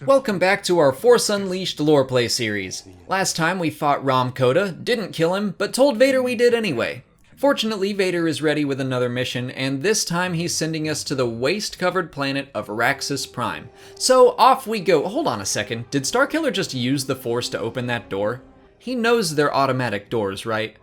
Welcome back to our Force Unleashed lore play series. Last time we fought Rom Koda, didn't kill him, but told Vader we did anyway. Fortunately, Vader is ready with another mission, and this time he's sending us to the waste-covered planet of Raxus Prime. So off we go. Hold on a second, did Starkiller just use the Force to open that door? He knows they're automatic doors, right?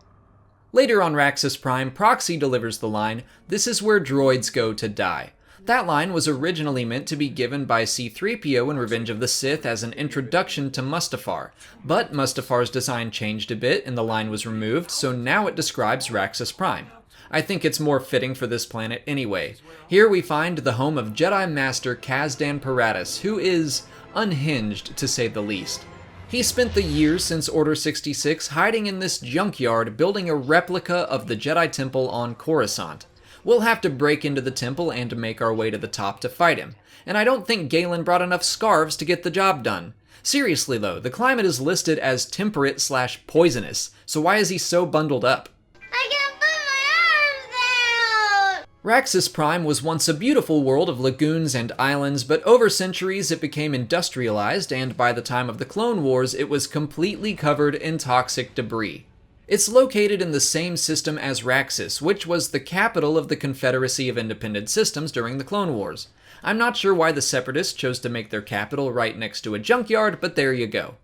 Later on Raxus Prime, Proxy delivers the line, "This is where droids go to die." That line was originally meant to be given by C-3PO in Revenge of the Sith as an introduction to Mustafar, but Mustafar's design changed a bit and the line was removed, so now it describes Raxus Prime. I think it's more fitting for this planet anyway. Here we find the home of Jedi Master Kazdan Paratus, who is unhinged to say the least. He spent the years since Order 66 hiding in this junkyard building a replica of the Jedi Temple on Coruscant. We'll have to break into the temple and make our way to the top to fight him. And I don't think Galen brought enough scarves to get the job done. Seriously though, the climate is listed as temperate/poisonous, so why is he so bundled up? I can't put my arms out! Raxus Prime was once a beautiful world of lagoons and islands, but over centuries it became industrialized, and by the time of the Clone Wars it was completely covered in toxic debris. It's located in the same system as Raxus, which was the capital of the Confederacy of Independent Systems during the Clone Wars. I'm not sure why the Separatists chose to make their capital right next to a junkyard, but there you go.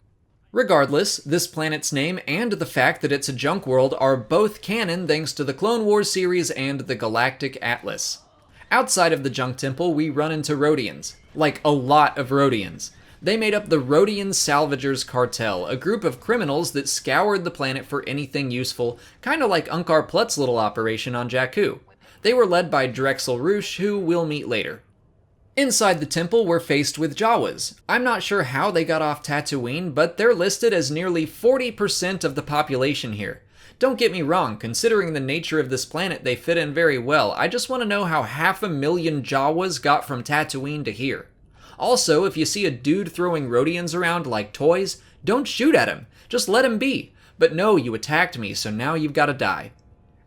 Regardless, this planet's name and the fact that it's a junk world are both canon thanks to the Clone Wars series and the Galactic Atlas. Outside of the junk temple, we run into Rodians. Like, a lot of Rodians. They made up the Rodian Salvagers Cartel, a group of criminals that scoured the planet for anything useful, kinda like Unkar Plutt's little operation on Jakku. They were led by Drexel Roosh, who we'll meet later. Inside the temple, we're faced with Jawas. I'm not sure how they got off Tatooine, but they're listed as nearly 40% of the population here. Don't get me wrong, considering the nature of this planet, they fit in very well. I just want to know how 500,000 Jawas got from Tatooine to here. Also, if you see a dude throwing Rodians around like toys, don't shoot at him, just let him be. But no, you attacked me, so now you've gotta die.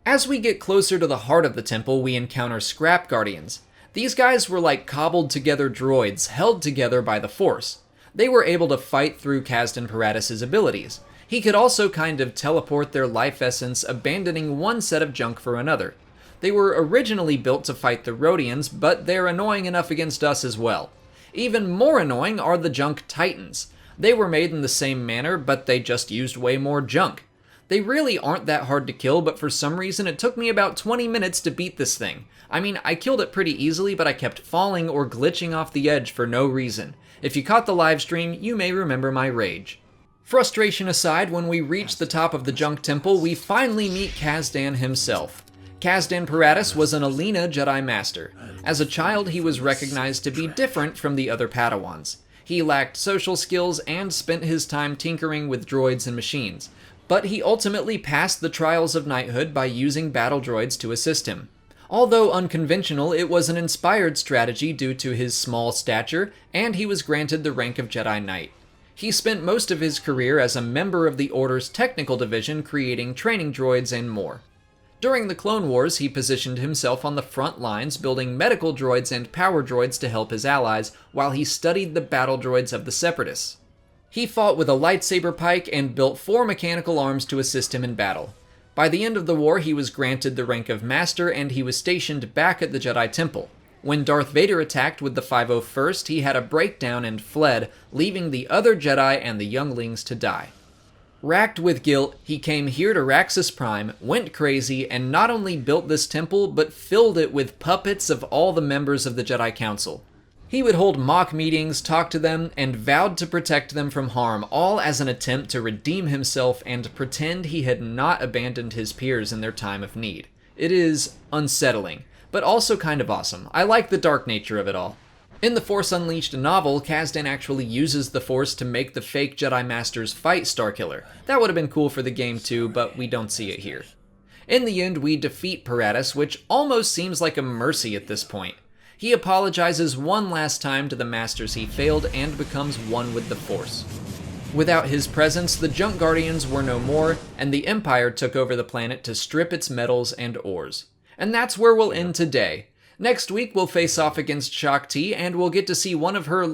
As we get closer to the heart of the temple, we encounter Scrap Guardians. These guys were like cobbled together droids, held together by the Force. They were able to fight through Kazdan Paratus' abilities. He could also kind of teleport their life essence, abandoning one set of junk for another. They were originally built to fight the Rodians, but they're annoying enough against us as well. Even more annoying are the Junk Titans. They were made in the same manner, but they just used way more junk. They really aren't that hard to kill, but for some reason it took me about 20 minutes to beat this thing. I mean, I killed it pretty easily, but I kept falling or glitching off the edge for no reason. If you caught the live stream, you may remember my rage. Frustration aside, when we reach the top of the Junk Temple, we finally meet Kazdan himself. Kazdan Paratus was an Alina Jedi Master. As a child, he was recognized to be different from the other Padawans. He lacked social skills and spent his time tinkering with droids and machines, but he ultimately passed the trials of knighthood by using battle droids to assist him. Although unconventional, it was an inspired strategy due to his small stature, and he was granted the rank of Jedi Knight. He spent most of his career as a member of the Order's technical division, creating training droids and more. During the Clone Wars, he positioned himself on the front lines, building medical droids and power droids to help his allies, while he studied the battle droids of the Separatists. He fought with a lightsaber pike and built 4 mechanical arms to assist him in battle. By the end of the war, he was granted the rank of Master, and he was stationed back at the Jedi Temple. When Darth Vader attacked with the 501st, he had a breakdown and fled, leaving the other Jedi and the younglings to die. Racked with guilt, he came here to Raxus Prime, went crazy, and not only built this temple, but filled it with puppets of all the members of the Jedi Council. He would hold mock meetings, talk to them, and vowed to protect them from harm, all as an attempt to redeem himself and pretend he had not abandoned his peers in their time of need. It is unsettling, but also kind of awesome. I like the dark nature of it all. In the Force Unleashed novel, Kazdan actually uses the Force to make the fake Jedi Masters fight Starkiller. That would have been cool for the game too, but we don't see it here. In the end, we defeat Paratus, which almost seems like a mercy at this point. He apologizes one last time to the Masters he failed and becomes one with the Force. Without his presence, the Junk Guardians were no more, and the Empire took over the planet to strip its metals and ores. And that's where we'll end today. Next week, we'll face off against Shaak Ti, and we'll get to see one of her,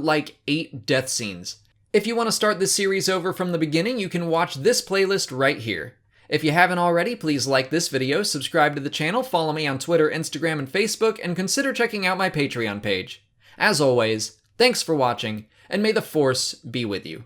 8 death scenes. If you want to start this series over from the beginning, you can watch this playlist right here. If you haven't already, please like this video, subscribe to the channel, follow me on Twitter, Instagram, and Facebook, and consider checking out my Patreon page. As always, thanks for watching, and may the Force be with you.